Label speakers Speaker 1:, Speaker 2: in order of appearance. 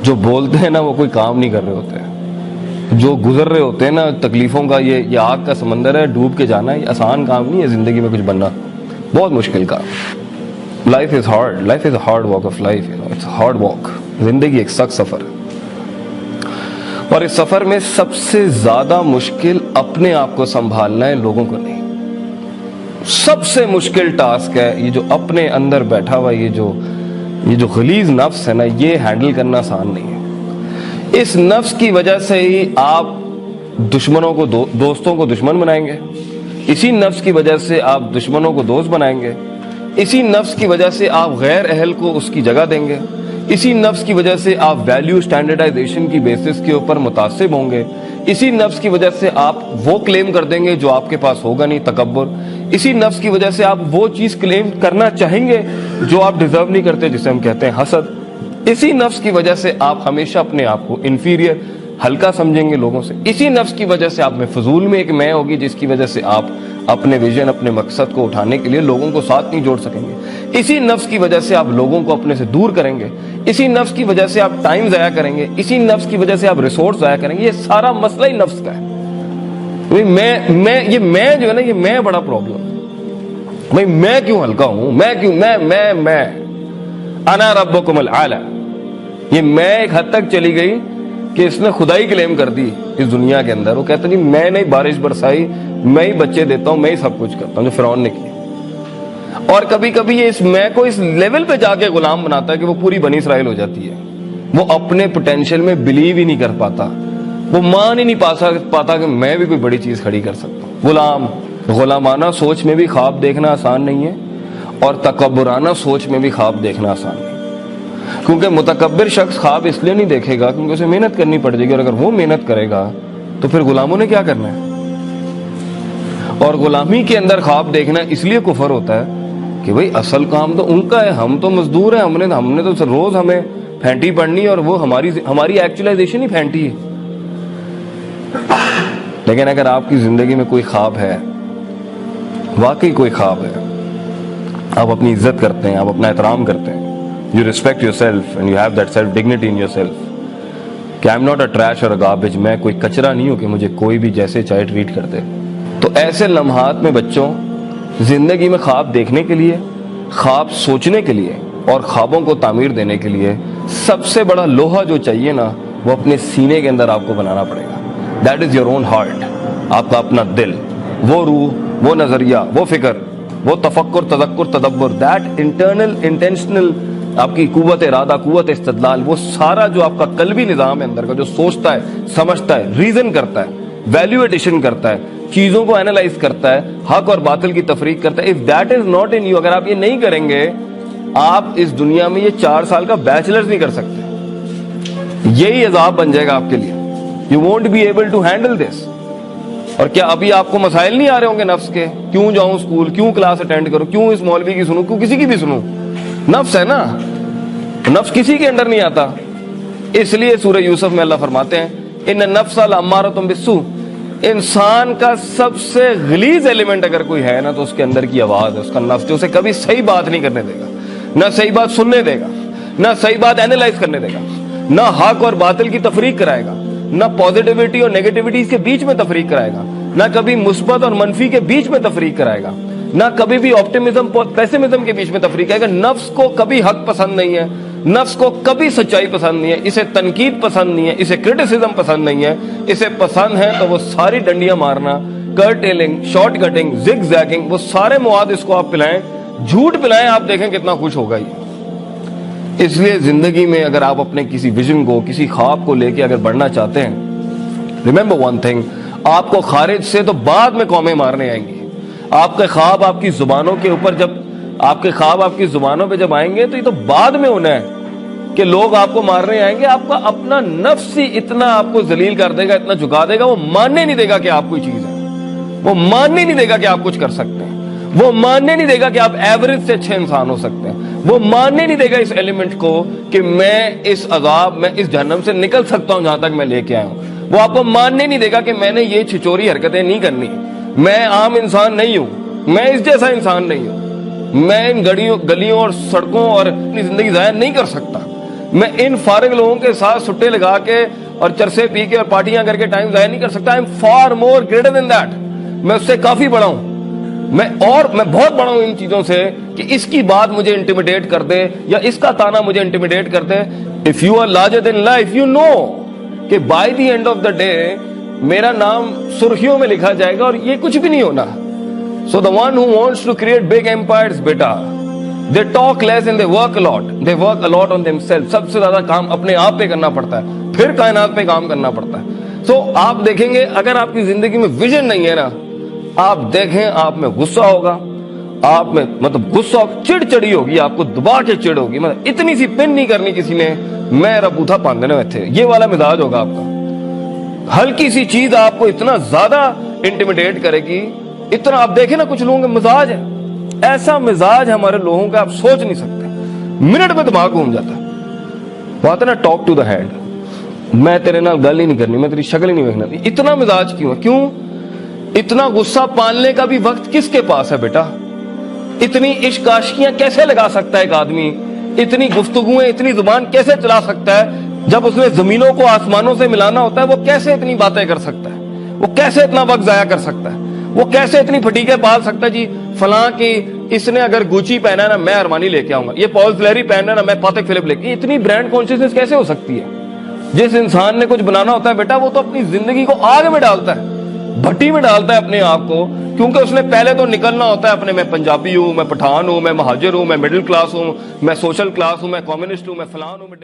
Speaker 1: جو بولتے ہیں نا وہ کوئی کام نہیں کر رہے ہوتے ہیں. جو گزر رہے ہوتے ہیں نا تکلیفوں کا، یہ آگ کا سمندر ہے، ڈوب کے جانا. یہ آسان کام نہیں ہے زندگی میں کچھ بننا، بہت مشکل کام. Life is hard, life is a hard walk of life, it's hard walk. زندگی ایک سخت سفر ہے، اور اس سفر میں سب سے زیادہ مشکل اپنے آپ کو سنبھالنا ہے، لوگوں کو نہیں. سب سے مشکل ٹاسک ہے یہ جو اپنے اندر بیٹھا ہوا یہ جو غلیظ نفس ہے نا، یہ ہینڈل کرنا آسان نہیں ہے. اس نفس کی وجہ سے ہی آپ دشمنوں کو دوستوں کو دشمن بنائیں گے، اسی نفس کی وجہ سے آپ دشمنوں کو دوست بنائیں گے، اسی نفس کی وجہ سے آپ غیر اہل کو اس کی جگہ دیں گے، اسی نفس کی وجہ سے آپ ویلیو سٹینڈرڈائزیشن کی بیسس کے اوپر متعصب ہوں گے، اسی نفس کی وجہ سے آپ وہ کلیم کر دیں گے جو آپ کے پاس ہوگا نہیں، تکبر. اسی نفس کی وجہ سے آپ وہ چیز کلیم کرنا چاہیں گے جو آپ ڈیزرو نہیں کرتے، جسے ہم کہتے ہیں حسد. اسی نفس کی وجہ سے آپ ہمیشہ اپنے آپ کو انفیریئر، ہلکا سمجھیں گے لوگوں سے. اسی نفس کی وجہ سے آپ میں فضول میں ایک میں ہوگی، جس کی وجہ سے آپ اپنے ویژن، اپنے مقصد کو اٹھانے کے لیے لوگوں کو ساتھ نہیں جوڑ سکیں گے. اسی نفس کی وجہ سے آپ لوگوں کو اپنے سے دور کریں گے. اسی نفس کی وجہ سے آپ ٹائم ضائع کریں گے. اسی نفس کی وجہ سے آپ ریسورس ضائع کریں گے. یہ سارا مسئلہ ہی نفس کا ہے. میں جو ہے نا، یہ میں بڑا پرابلم ہے. بھائی میں کیوں ہلکا ہوں؟ میں انا ربکم الاعلی. یہ میں ایک حد تک چلی گئی کہ اس نے خدائی کلیم کر دی اس دنیا کے اندر. وہ کہتا جی میں نے بارش برسائی، میں ہی بچے دیتا ہوں، میں ہی سب کچھ کرتا ہوں، جو فرعون نے کیا. اور کبھی کبھی یہ اس میں کو اس لیول پہ جا کے غلام بناتا ہے کہ وہ پوری بنی اسرائیل ہو جاتی ہے. وہ اپنے پوٹینشیل میں بلیو ہی نہیں کر پاتا، وہ مان ہی نہیں پاتا کہ میں بھی کوئی بڑی چیز کھڑی کر سکتا ہوں. غلامانہ سوچ میں بھی خواب دیکھنا آسان نہیں ہے، اور تکبرانہ سوچ میں بھی خواب دیکھنا آسان نہیں. کیونکہ متکبر شخص خواب اس لیے نہیں دیکھے گا کیونکہ اسے محنت کرنی پڑے گی، اور اگر وہ محنت کرے گا تو پھر غلاموں نے کیا کرنا ہے. اور غلامی کے اندر خواب دیکھنا اس لیے کفر ہوتا ہے کہ بھئی اصل کام تو ان کا ہے، ہم تو مزدور ہیں، ہم نے تو روز ہمیں پھینٹی پڑنی ہے، اور وہ ہماری ایکچولائزیشن ہی پھینٹی ہے. لیکن اگر آپ کی زندگی میں کوئی خواب ہے، واقعی کوئی خواب ہے، آپ اپنی عزت کرتے ہیں، آپ اپنا احترام کرتے ہیں، you respect yourself and you have that self dignity in yourself کہ I'm not a trash or a garbage، میں کوئی کچرا نہیں ہوں کہ مجھے کوئی بھی جیسے چاہے ٹریٹ کر دے. تو ایسے لمحات میں بچوں، زندگی میں خواب دیکھنے کے لیے، خواب سوچنے کے لیے اور خوابوں کو تعمیر دینے کے لیے سب سے بڑا لوہا جو چاہیے نا، وہ اپنے سینے کے اندر آپ کو بنانا پڑے گا. That is your own heart، آپ کا اپنا دل، وہ روح، وہ نظریہ، وہ فکر، وہ تفکر، تذکر، تدبر، that internal intentional آپ کی قوت ارادہ، قوت استدلال، وہ سارا جو آپ کا قلبی نظام ہے اندر کا، جو سوچتا ہے، سمجھتا ہے، ریزن کرتا ہے، ویلیو ایڈیشن کرتا ہے، چیزوں کو اینالائز کرتا ہے، حق اور باطل کی تفریق کرتا ہے. if that is not in you، اگر آپ یہ نہیں کریں گے، آپ اس دنیا میں یہ 4 سال کا بیچلرز نہیں کر سکتے. یہی عذاب بن جائے گا آپ کے لیے. you won't be able to handle this. اور کیا ابھی آپ کو مسائل نہیں آ رہے ہوں گے نفس کے؟ کیوں جاؤں اسکول، کیوں کلاس اٹینڈ کروں، کیوں اس مولوی کی سنوں، کیوں کسی کی بھی سنوں؟ نفس ہے نا، نفس کسی کے انڈر نہیں آتا. اس لیے سورہ یوسف میں اللہ فرماتے ہیں ان النفس لامارۃ بالسوء، انسان کا سب سے غلیظ ایلیمنٹ اگر کوئی ہے نا تو اس کے اندر کی آواز ہے، اس کا نفس، جو اسے کبھی صحیح بات نہیں کرنے دے گا، نہ صحیح بات سننے دے گا، نہ صحیح بات اینالائز کرنے دے گا، نہ حق اور باطل کی تفریق کرائے گا، نہ پازیٹیوٹی اور نیگیٹیوٹی کے بیچ میں تفریق کرائے گا، نہ کبھی مثبت اور منفی کے بیچ میں تفریق کرائے گا، نہ کبھی بھی آپٹیمزم پیسمزم کے بیچ میں تفریق کرے گا. نفس کو کبھی حق پسند نہیں ہے، نفس کو کبھی سچائی پسند نہیں ہے، اسے تنقید پسند نہیں ہے، اسے کرٹیسزم پسند نہیں ہے. اسے پسند ہے تو وہ ساری ڈنڈیاں مارنا، کرٹیلنگ، شارٹ کٹنگ، زگ زیگنگ، وہ سارے مواد اس کو آپ پلائیں، جھوٹ پلائیں، آپ دیکھیں کتنا خوش ہوگا. اس لیے زندگی میں اگر آپ اپنے کسی ویژن کو، کسی خواب کو لے کے اگر بڑھنا چاہتے ہیں، ریممبر ون تھنگ، آپ کو خارج سے تو بعد میں قومیں مارنے آئیں گی. آپ کے خواب آپ کی زبانوں کے اوپر جب آپ کے خواب آپ کی زبانوں پہ جب آئیں گے تو یہ تو بعد میں ہونا ہے کہ لوگ آپ کو مارنے آئیں گے. آپ کا اپنا نفس ہی اتنا آپ کو ذلیل کر دے گا، اتنا جھکا دے گا، وہ ماننے نہیں دے گا کہ آپ کوئی چیز ہے، وہ ماننے نہیں دے گا کہ آپ کچھ کر سکتے ہیں، وہ ماننے نہیں دے گا کہ آپ ایوریج سے اچھے انسان ہو سکتے ہیں، وہ ماننے نہیں دے گا اس ایلیمنٹ کو کہ میں اس عذاب، میں اس جہنم سے نکل سکتا ہوں جہاں تک میں لے کے آیا ہوں. وہ آپ کو ماننے نہیں دے گا کہ میں نے یہ چھچوری حرکتیں نہیں کرنی، میں عام انسان نہیں ہوں، میں اس جیسا انسان نہیں ہوں، میں ان گلیوں اور سڑکوں اور اپنی زندگی ضائع نہیں کر سکتا، میں ان فارغ لوگوں کے ساتھ سٹے لگا کے اور چرسے پی کے اور پارٹیاں کر کے ٹائم ضائع نہیں کر سکتا. I am for more greater than that. میں اس سے کافی بڑا ہوں. میں بہت بڑا ہوں ان چیزوں سے کہ اس کی بات مجھے انٹیمیڈیٹ کر دے یا اس کا تانا مجھے انٹیمیڈیٹ کر دے. If you are larger than life, you know کہ by the end of the day میرا نام سرخیوں میں لکھا جائے گا اور یہ کچھ بھی نہیں ہونا. So the one who wants to create big empires, beta, they talk less and they work a lot. They work a lot on themselves. سب سے زیادہ کام اپنے آپ پہ کرنا پڑتا ہے, پھر کائنات پہ کام کرنا پڑتا ہے. So آپ دیکھیں گے اگر آپ کی زندگی میں ویژن نہیں ہے نا, آپ دیکھیں آپ میں غصہ ہوگا, آپ میں غصہ چڑچڑی ہوگی, آپ کو دبا کے چڑ ہوگی, اتنی سی پن نہیں کرنی کسی نے, میرا بوتھا باندھنے میں تھے, یہ والا مزاج ہوگا آپ کا. ہلکی سی چیز آپ کو اتنا زیادہ انٹیمیڈیٹ کرے گی, اتنا. آپ دیکھیں نا کچھ لوگوں کا مزاج ہے, ایسا مزاج ہمارے لوگوں کا آپ سوچ نہیں سکتے, منٹ میں دماغ گھوم جاتا ہے. بات ہے نا ٹاک ٹو دا ہینڈ, میں تیرے نال گل ہی نہیں کرنی, میں تیری شکل ہی نہیں دیکھنا. اتنا مزاج کیوں ہے؟ کیوں اتنا غصہ پالنے کا بھی وقت کس کے پاس ہے بیٹا؟ اتنی عشق عاشقیاں کیسے لگا سکتا ہے ایک آدمی؟ اتنی گفتگویں, اتنی زبان کیسے چلا سکتا ہے؟ جب اس نے زمینوں کو آسمانوں سے ملانا ہوتا ہے, وہ کیسے اتنی باتیں کر سکتا ہے؟ وہ کیسے اتنا وقت ضائع کر سکتا ہے؟ وہ کیسے اتنی پھٹیکیں پال سکتا ہے؟ جی فلاں کی اس نے اگر گوچی پہنا ہے نا, میں ارمانی لے کے آؤں گا. یہ پال فلیری پہنا ہے نا, میں پاتک فلپ لے کے. اتنی برانڈ کانشیسنس کیسے ہو سکتی ہے؟ جس انسان نے کچھ بنانا ہوتا ہے بیٹا, وہ تو اپنی زندگی کو آگ میں ڈالتا ہے, بھٹی میں ڈالتا ہے اپنے آپ کو, کیونکہ اس نے پہلے تو نکلنا ہوتا ہے اپنے, میں پنجابی ہوں, میں پٹھان ہوں, میں مہاجر ہوں, میں مڈل کلاس ہوں, میں سوشل کلاس ہوں, میں کمیونسٹ ہوں, میں فلان ہوں, میں